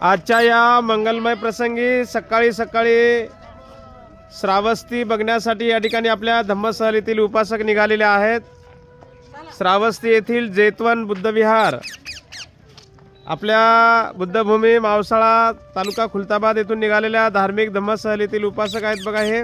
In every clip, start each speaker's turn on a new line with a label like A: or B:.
A: आजच्या या मंगलमय प्रसंगी सकाळी सकाळी श्रावस्ती बघण्यासाठी या ठिकाणी आपल्या धम्मसहलीतील उपासक निघालेले आहेत। श्रावस्ती येथील जेतवन बुद्धविहार आपल्या बुद्धभूमी मावसाळा तालुका खुलताबाद येथून निघालेल्या धार्मिक धम्मसहलीतील उपासक आहेत। बघा हे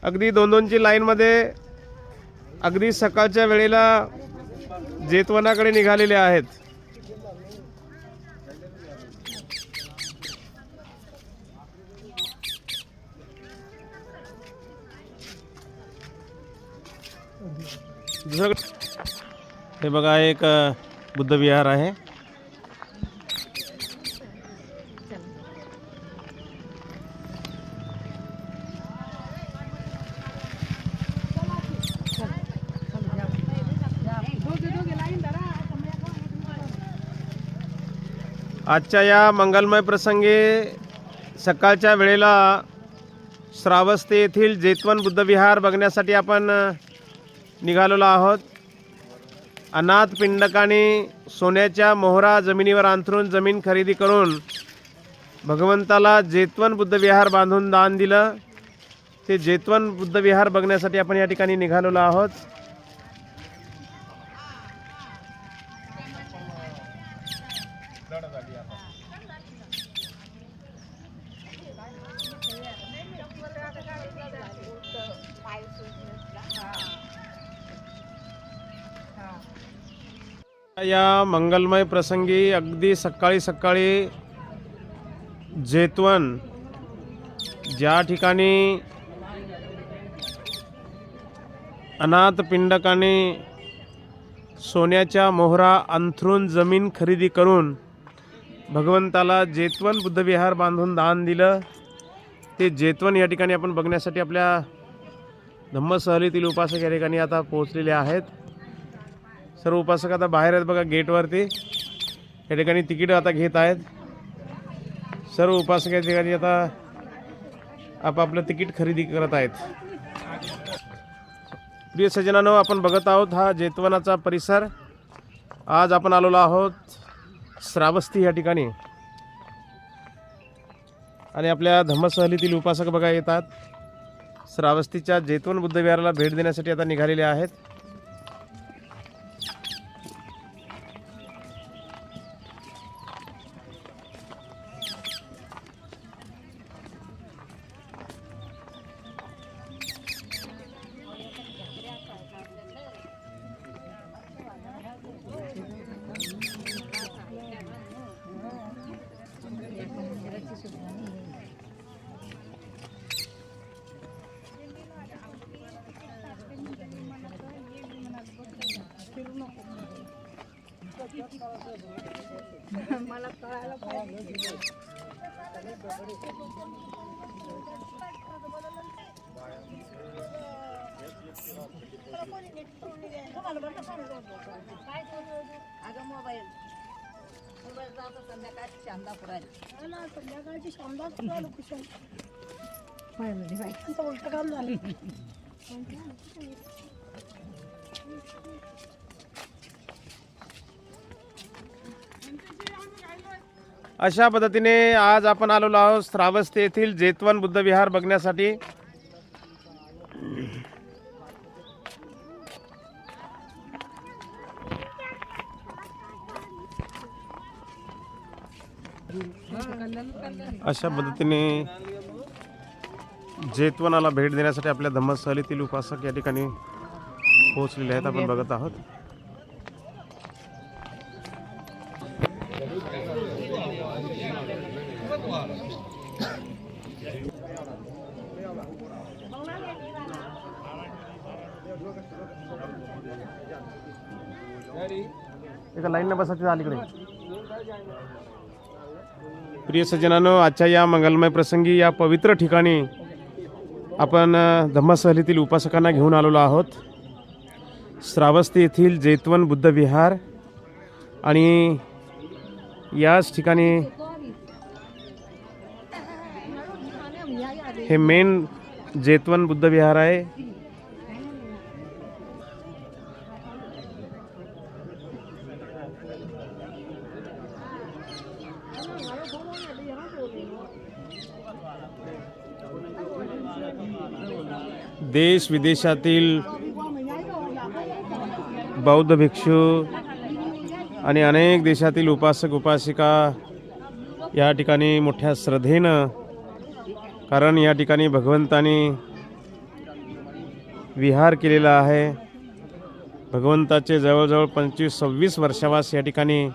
A: अगदी दोन-दोनची लाईनमध्ये अगदी सकाळच्या वेळेला जेतवनाकडे निघालेले आहेत। हे बघा एक बुद्धविहार आहे। आजच्या या मंगलमय प्रसंगी सकाळच्या वेळेला श्रावस्ती येथील जेतवन बुद्धविहार बघण्यासाठी आपण निघालेलो आहोत। अनाथ पिंडकाने सोन्याच्या मोहरा जमिनीवर अंथरून जमीन खरेदी करून भगवंताला जेतवन बुद्धविहार बांधून दान दिलं। ते जेतवन बुद्धविहार बघण्यासाठी आपण या ठिकाणी निघालेलो आहोत। या मंगलमय प्रसंगी अगदी सकाळी सकाळी जेतवन ज्या ठिकाणी अनाथ पिंडकाने सोन्याच्या मोहरा अंथरून जमीन खरेदी करून भगवंताला जेतवन बुद्धविहार बांधून दान दिलं। ते जेतवन या ठिकाणी आपण बघण्यासाठी आपल्या धम्मसहलीतील उपासक या ठिकाणी आता पोहोचलेले आहेत। सर्व उपासक आता बाहेर आहेत बघा गेटवरती। या ठिकाणी तिकीट आता घेत आहेत। सर्व उपासक या ठिकाणी आता आपापलं तिकीट खरेदी करत आहेत। प्रिय सज्जनांनो, आपण बघत आहोत हा जेतवनाचा परिसर। आज आपण आलेलो आहोत श्रावस्ती या ठिकाणी आणि आपल्या धम्मसहलीतील उपासक बघा येतात श्रावस्तीच्या जेतवन बुद्धविहाराला भेट देण्यासाठी आता निघालेले आहेत।
B: मला कळायला पाहिजे। अगं मोबाईल जातो संध्याकाळची शांदा पुरायला संध्याकाळची शांदा पुरायला कुशल बायकांचं उलट काम झालं।
A: अशा पद्धतीने आज आपण आलेलो आहोत श्रावस्ती येथील जेतवन बुद्धविहार बघण्यासाठी। अशा पद्धतीने जेतवनाला भेट देण्यासाठी आपल्या धम्मसहलीतील उपासक या ठिकाणी पोहोचलेले आहेत। आपण बघत आहोत एका लाईनने बसायचं अलीकडे। प्रिय सज्जनांनो, आजच्या या मंगलमय प्रसंगी या पवित्र ठिकाणी आपण धम्मसहलीतील उपासकांना घेऊन आलेलो आहोत श्रावस्ती येथील जेतवन बुद्धविहार। आणि याच ठिकाणी हे मेन जेतवन बुद्ध विहार आहे. देश विदेशातील बौद्ध भिक्षू आणि अनेक देशातील उपासक उपासिका या ठिकाणी मोठ्या श्रद्धेनं, कारण या ठिकाणी भगवंतानी विहार केलेला आहे. भगवंताचे जवळजवळ 25-26 वर्षावास या ठिकाणी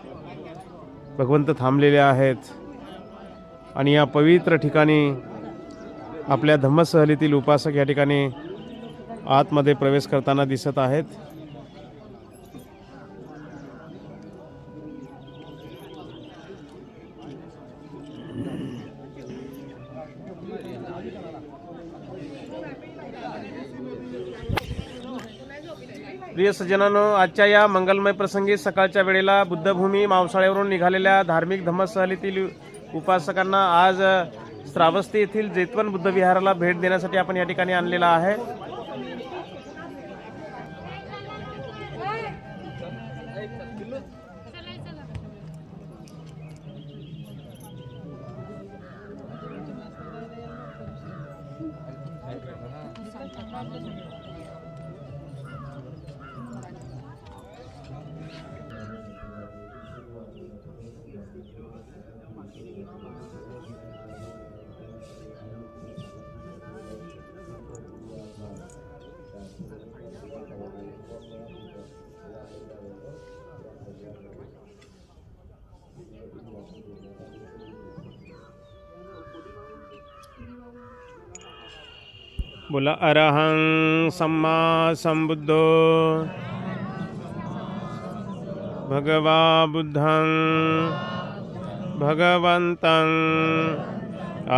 A: भगवंत थांबलेले आहेत आणि या पवित्र ठिकाणी आपल्या धम्मसहलीतील उपासक या ठिकाणी आतमध्ये प्रवेश करताना दिसत आहेत. प्रिय सज्जनांनो, आजच्या या मंगलमय प्रसंगी सकाळच्या वेळेला बुद्धभूमी मावसाळ्यावरून निघालेल्या धार्मिक धम्मसहलीतील उपासकांना आज श्रावस्ती येथील जेतवन बुद्ध विहाराला भेट देण्यासाठी आपण या ठिकाणी आणलेला आहे. बोला अरहं सम्मा संबुद्धो भगवा बुद्धं भगवन्तं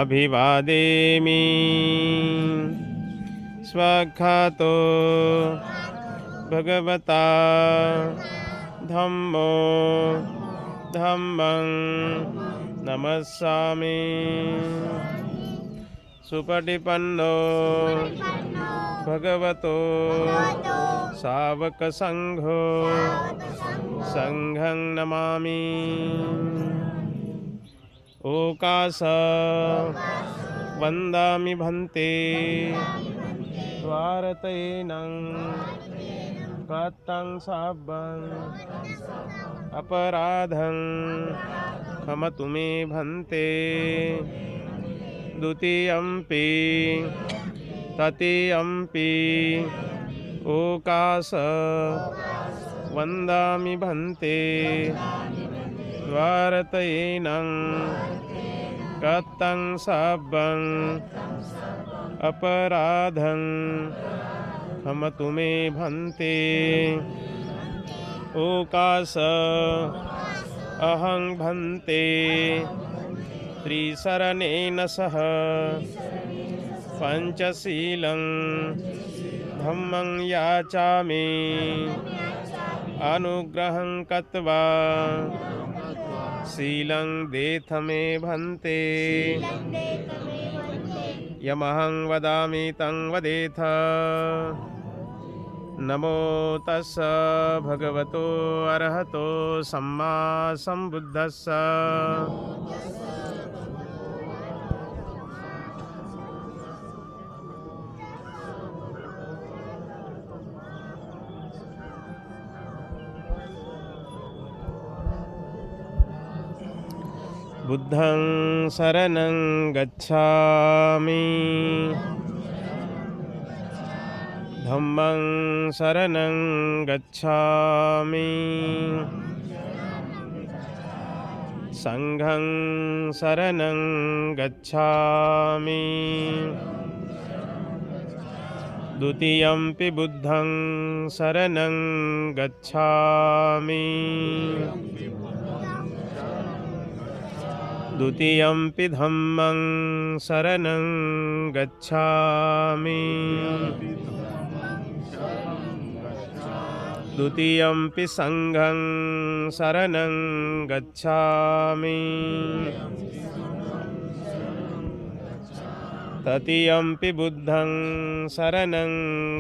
A: अभिवादेमि. स्वाख्यातो भगवता धम्मो धम्मं नमस्सामि. सुपटिपन्नो भगवतो सावक संघो संघं नमामि. ओकास वन्दामि भन्ते द्वारतैनं कतं साब्बं अपराधं क्षमतु मे भन्ते. द्वितीयंपि तृतीयंपि ओकास वन्दामि भन्ते द्वारतैनं कतं साब्बं अपराधं क्षमतु मे भन्ते. ओकास अहं भन्ते त्रिशरणेन सह पंचशीलं धम्मं याचामि. अनुग्रहं कृत्वा शीलं देथ मे भन्ते. यमहं वदामि तं वदेथ. नमो तस्स भगवतो अरहतो सम्मा संबुद्धस्स. बुद्धं शरणं गच्छामि. धम्मं शरणं गच्छामि. संघं शरणं गच्छामि. द्वितीयंपि बुद्धं शरणं गच्छामि. द्वितीयंपि धम्मं शरणं गच्छामि. द्वितीयंपि संघं शरणं गच्छामि. ततियम्पि बुद्धं शरणं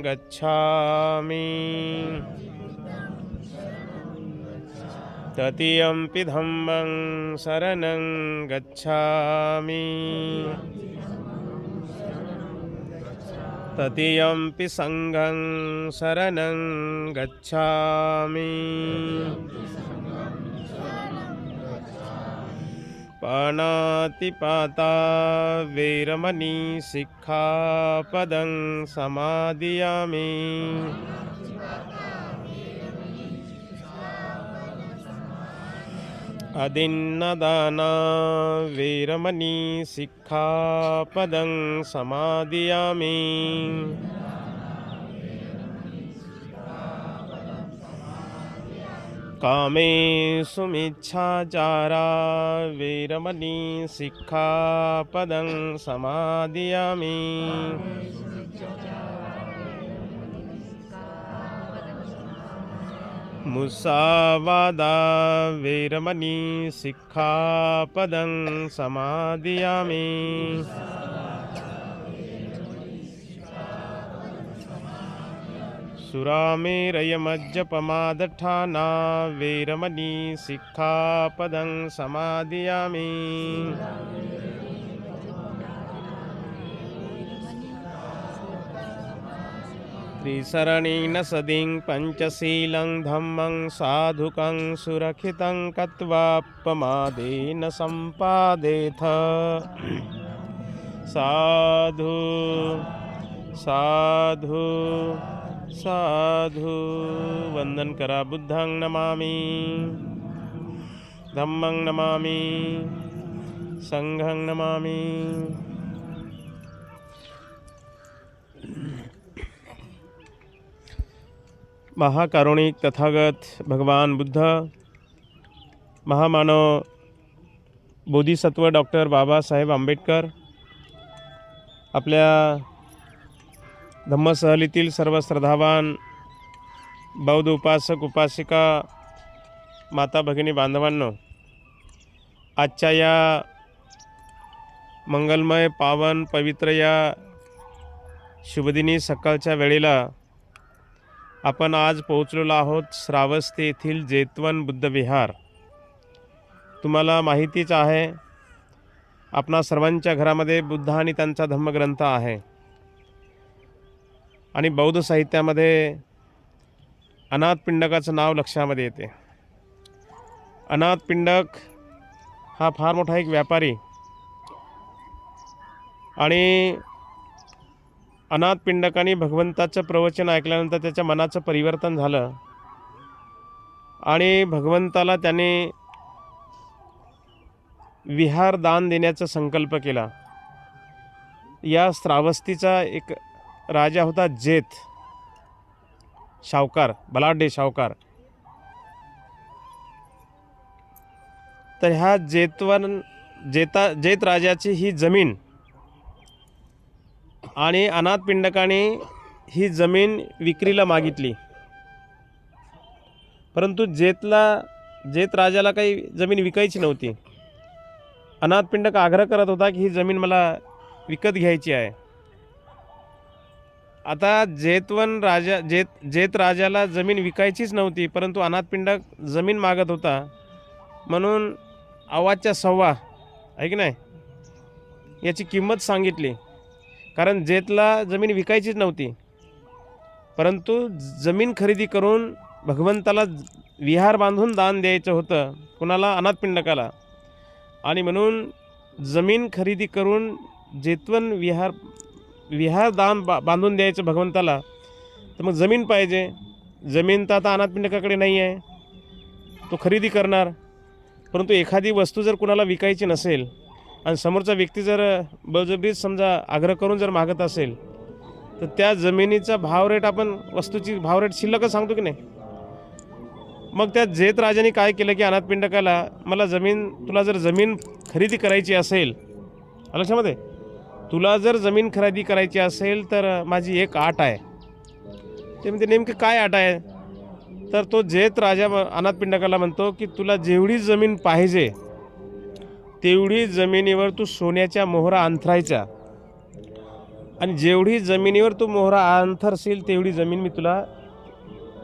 A: गच्छामि ततियम्पि धम्मं शरणं गच्छामि ततियम्पि संघं शरणं गच्छामि पाणातिपाता वेरमणि सिक्खापदं समादियामि अदिन्नदाना वेरमणि सिक्खापदं समादियामि कामेषु मिच्छाचारा वेरमणि सिक्खापदं समादियामि मुसावादा वेरमणि सिक्खापदं समादियामि सुरामेरयमज्जपमादठाना वेरमणि सिक्खापदं समादियामि त्रिसरणेन सदिं पञ्चशीलं धम्मं साधुकं सुरक्षितं कत्वापमादेन सम्पादेथ साधु साधु साधु वंदन करा बुद्धं नमामि धम्मं नमामि संघं नमामि महाकारुणिक तथागत भगवान बुद्ध महामानव बोधिसत्व डॉक्टर बाबासाहेब आंबेडकर आपल्या धम्मसहलीतील सर्व श्रद्धावान बौद्ध उपासक उपासिका माता भगिनी बांधवांनो, आजच्या या मंगलमय पावन पवित्र या शुभदिनी सकाळच्या वेळेला आपण आज पोहोचलेलो आहोत श्रावस्ती येथील जेतवन बुद्ध विहार. तुम्हाला माहितीच आहे, आपणा सर्वांच्या घरामध्ये बुद्ध आणि त्यांचा धम्मग्रंथ आहे आणि बौद्ध साहित्यामध्ये अनाथपिंडकाचं नाव लक्षामध्ये येते. अनाथपिंडक हा फार मोठा एक व्यापारी आणि अनाथपिंडकाने भगवंताचं प्रवचन ऐकल्यानंतर त्याच्या मनाचं परिवर्तन झालं आणि भगवंताला त्याने विहार दान देण्याचा संकल्प केला. या श्रावस्तीचा एक राजा होता जेत शावकार, बलाढ्य शावकार. तर ह्या जेत राजाची ही जमीन आणि अनाथपिंडकाने ही जमीन विक्रीला मागितली, परंतु जेत राजाला काही जमीन विकायची नव्हती. अनाथपिंडक आग्रह करत होता की ही जमीन मला विकत घ्यायची आहे. आता जेत राजाला जमीन विकायचीच नव्हती, परंतु अनाथपिंडक जमीन मागत होता. म्हणून आवाजच्या सव्वा आहे की नाही याची किंमत सांगितली, कारण जेतला जमीन विकायचीच नव्हती, परंतु जमीन खरेदी करून भगवंताला विहार बांधून दान द्यायचं होतं. कुणाला? अनाथपिंडकाला. आणि म्हणून जमीन खरेदी करून जेतवन विहार दान बांधून द्यायचं भगवंताला. तर मग जमीन पाहिजे. जमीन तर आता अनाथपिंडकाकडे नाही आहे, तो खरेदी करणार. परंतु एखादी वस्तू जर कुणाला विकायची नसेल आणि समोरचा व्यक्ती जर बळजबरीत समजा आग्रह करून जर मागत असेल, तर त्या जमिनीचा भाव रेट आपण वस्तूची भाव रेट शिल्लकच सांगतो की नाही. मग त्या जेत राजाने काय केलं की अनाथपिंडकाला, मला तुला जर जमीन खरेदी करायची असेल, लक्षामध्ये, तुला जर जमीन खरेदी करायची असेल तर माझी एक अट आहे. ते म्हणते नेमकं काय अट आहे? तर तो जेत राजा अनाथपिंडकाला म्हणतो की तुला जेवढी जमीन पाहिजे तेवढी जमिनीवर तू सोन्याच्या मोहरा अंथरायच्या आणि जेवढी जमिनीवर तू मोहरा अंथरशील तेवढी जमीन मी तुला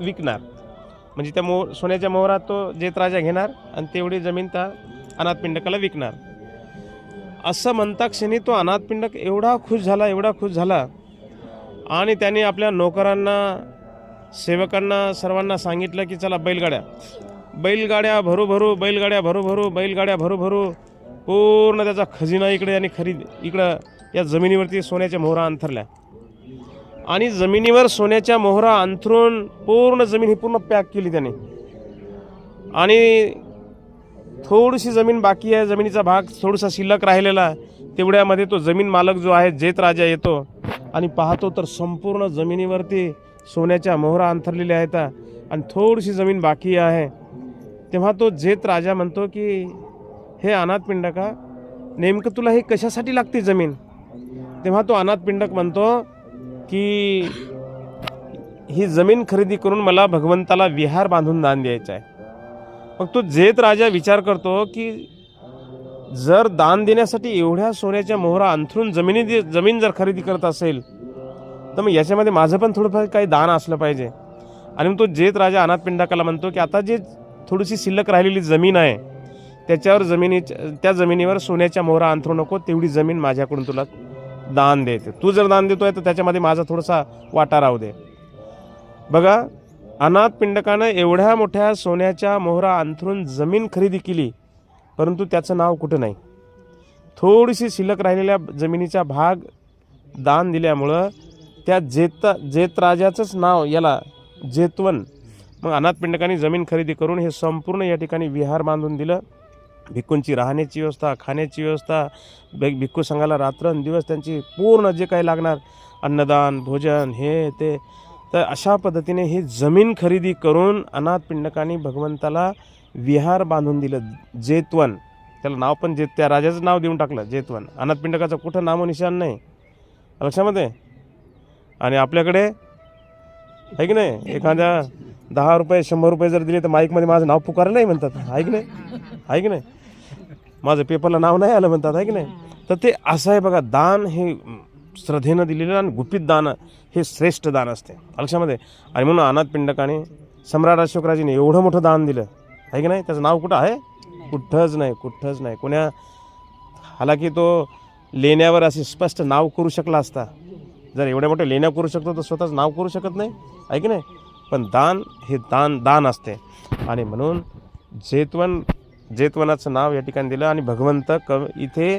A: विकणार. म्हणजे त्या सोन्याच्या मोहरात तो जेतराजा घेणार आणि तेवढी जमीन त्या अनाथपिंडकाला विकणार. असं म्हणता क्षणी तो अनाथपिंडक एवढा खुश झाला आणि त्याने आपल्या नोकरांना, सेवकांना, सर्वांना सांगितलं की चला बैलगाड्या भरू पूर्ण त्याचा खजिना इकडे आणि इकडं या जमिनीवरती सोन्याच्या मोहरा अंथरल्या. आणि जमिनीवर सोन्याच्या मोहरा अंथरून पूर्ण जमीन ही पूर्ण पॅक केली त्याने. आणि थोडीशी जमीन बाकी आहे, जमिनीचा भाग थोडासा शिल्लक राहिलेला, तेवढ्यामध्ये तो जमीन मालक जो आहे जेतराजा येतो आणि पाहतो तर संपूर्ण जमिनीवरती सोन्याच्या मोहरा अंथरलेल्या आहेत आणि थोडीशी जमीन बाकी आहे. तेव्हा तो जेतराजा म्हणतो की हे अनाथपिंडका, नेमकं तुला हे कशासाठी लागते जमीन? तेव्हा तो अनाथपिंडक म्हणतो की ही जमीन खरेदी करून मला भगवंताला विहार बांधून दान द्यायचं आहे. मग तो जेतराजा विचार करतो की जर दान देण्यासाठी एवढ्या सोन्याच्या मोहरा अंथरून जमीन जर खरेदी करत असेल तर मग याच्यामध्ये माझं पण थोडंफार काही दान असलं पाहिजे. आणि मग तो जेतराजा अनाथपिंडकाला म्हणतो की आता जे थोडीशी शिल्लक राहिलेली जमीन आहे त्याच्यावर त्या जमिनीवर सोन्याच्या मोहरा अंथरू नको, तेवढी जमीन माझ्याकडून तुला दान देते. तू जर दान देतोय तर त्याच्यामध्ये माझा थोडासा वाटा राहू दे. बघा, अनाथपिंडकानं एवढ्या मोठ्या सोन्याच्या मोहरा अंथरून जमीन खरेदी केली, परंतु त्याचं नाव कुठं नाही. थोडीशी शिल्लक राहिलेल्या जमिनीचा भाग दान दिल्यामुळं त्या जेतराजाचंच नाव याला जेतवन. मग अनाथपिंडकांनी जमीन खरेदी करून हे संपूर्ण या ठिकाणी विहार बांधून दिलं. भिक्खूंची राहण्याची व्यवस्था, खाण्याची व्यवस्था, भिक्खू संघाला रात्रंदिवस त्यांची पूर्ण जे काही लागणार अन्नदान, भोजन, हे ते, तर अशा पद्धतीने ही जमीन खरेदी करून अनाथपिंडकांनी भगवंताला विहार बांधून दिलं, जेतवन. त्याला नाव पण त्या राजाचं नाव देऊन टाकलं जेतवन. अनाथपिंडकाचं कुठं नामोनिशान नाही लक्षामध्ये. आणि आपल्याकडे आहे की नाही, एखाद्या 10 रुपये 100 रुपये जर दिले तर माईकमध्ये माझं नाव पुकारलं नाही म्हणतात, आहे की नाही, माझं पेपरला नाव नाही आलं म्हणतात, आहे की नाही. तर ते असं आहे बघा, दान हे श्रद्धेनं दिलेलं आणि गुपित दान हे श्रेष्ठ दान असते लक्षामध्ये. आणि म्हणून अनाथपिंडकाने सम्राट अशोकराजीने एवढं मोठं दान दिलं, आहे की नाही. त्याचं नाव कुठं आहे? कुठंच नाही. कोण्या हालाकी तो लेण्यावर असे स्पष्ट नाव करू शकला असता. जर एवढ्या मोठ्या लेण्या करू शकतो तर स्वतःच नाव करू शकत नाही, आहे की नाही. पण दान हे दान असते. आणि म्हणून जेतवनाचं नाव या ठिकाणी दिलं. आणि भगवंत इथे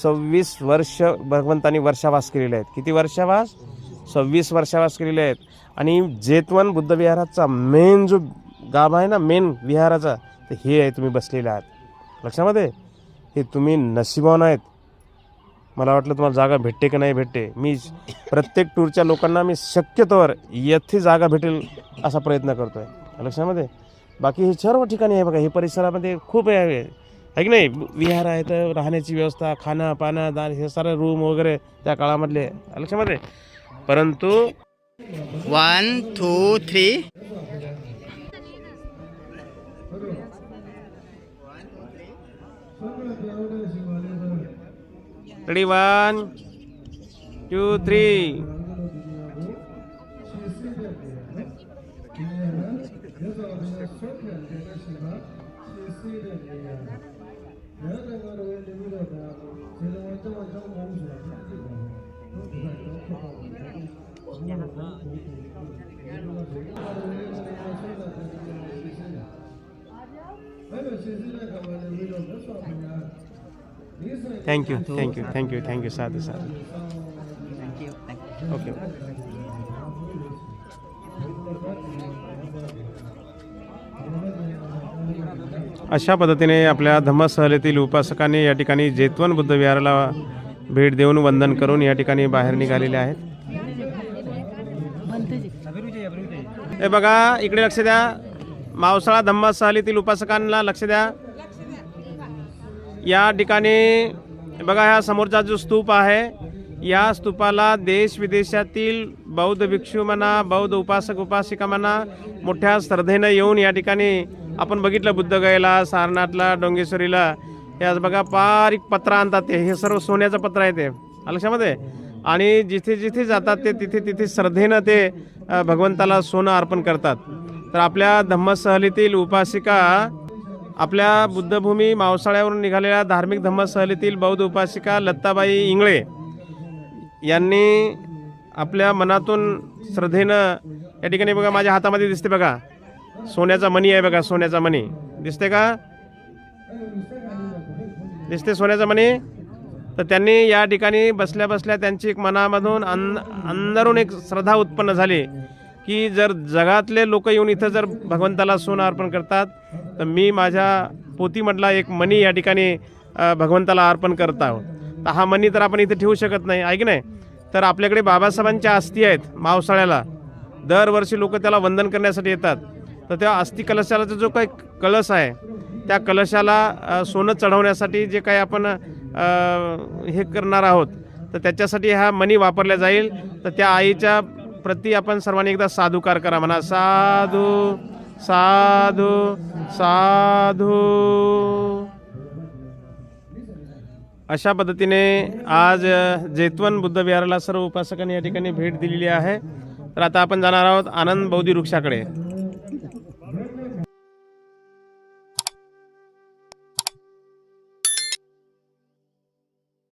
A: 26 वर्ष भगवंतांनी वर्षावास केलेले आहेत. किती वर्षावास? 26 वर्षावास केलेले आहेत. आणि जेतवन बुद्धविहाराचा मेन जो गाभा आहे ना, मेन विहाराचा, तर हे आहे तुम्ही बसलेले आहात लक्षामध्ये. हे तुम्ही नशिबान आहेत. मला वाटलं तुम्हाला जागा भेटते की नाही भेटते. मी प्रत्येक टूरच्या लोकांना मी शक्यतोवर येथे जागा भेटेल असा प्रयत्न करतो आहे लक्षामध्ये. बाकी हे सर्व ठिकाणी आहे बघा, हे परिसरामध्ये खूप आहे की नाही. विहार आहे, तर राहण्याची व्यवस्था, खाणं पाणं, दान, हे सारे रूम वगैरे त्या काळामधले लक्षामध्ये. परंतु
C: 1 2 3
A: रेडी 1 2 3. थँक्यू साधू ओके. अशा पद्धतीने आपल्या धम्मसहलेतील उपासकांनी या ठिकाणी जेतवन बुद्ध विहाराला भेट देऊन वंदन करून या ठिकाणी बाहेर निघालेले आहेत. हे बघा, इकडे लक्ष द्या. मावसाळा धम्मसहलेतील उपासकांना लक्ष द्या. या ठिकाणी बघा, ह्या समोरचा जो स्तूप आहे, या स्तूपाला देश विदेशातील बौद्ध भिक्षू म्हणा, बौद्ध उपासक उपासिका म्हणा, मोठ्या श्रद्धेनं येऊन या ठिकाणी आपण बघितलं बुद्धगयेला, सारनाथला, डोंगेश्वरीला, हे आज बघा बारीक पत्र आणतात. हे सर्व सोन्याचं पत्र आहे ते लक्षामध्ये. आणि जिथे जिथे जातात ते तिथे तिथे श्रद्धेनं ते भगवंताला सोनं अर्पण करतात. तर आपल्या धम्मसहलीतील उपासिका आपल्या बुद्धभूमी मावसाळ्यावरून निघालेल्या धार्मिक धम्मसहलीतील बौद्ध उपासिका लत्ताबाई इंगळे यांनी आपल्या मनातून श्रद्धेनं या ठिकाणी बघा माझ्या हातामध्ये दिसते बघा सोन्याचा मणी आहे बघा, सोन्याचा मणी दिसते का? दिसते सोन्याचा मणी. तर त्यांनी या ठिकाणी बसल्या बसल्या त्यांची एक मनामधून अंदरून एक श्रद्धा उत्पन्न झाली की जर जगातले लोक येऊन इथं जर भगवंताला सोनं अर्पण करतात तर मी माझ्या पोतीमधला एक मणी या ठिकाणी भगवंताला अर्पण करत आहोत. तर हा मणी तर आपण इथे ठेवू शकत नाही आहे की नाही. तर आपल्याकडे बाबासाहेबांच्या अस्थी आहेत मावसाळ्याला, दरवर्षी लोक त्याला वंदन करण्यासाठी येतात. तर त्या अस्थी कलशाला जो काही कलश आहे त्या कलशाला सोनं चढवण्यासाठी जे काही आपण हे करणार आहोत तर त्याच्यासाठी हा मणी वापरला जाईल. तर त्या आईच्या प्रति आपण सर्वांनी एकदा साधुकार करा, म्हणा साधू साधू साधू. अशा पद्धतीने आज जैतवन बुद्ध विहाराला सर्व उपासकांनी या ठिकाणी भेट दिलेली आहे. तर आता आपण जाणार आहोत आनंद बौद्धी वृक्षाकडे.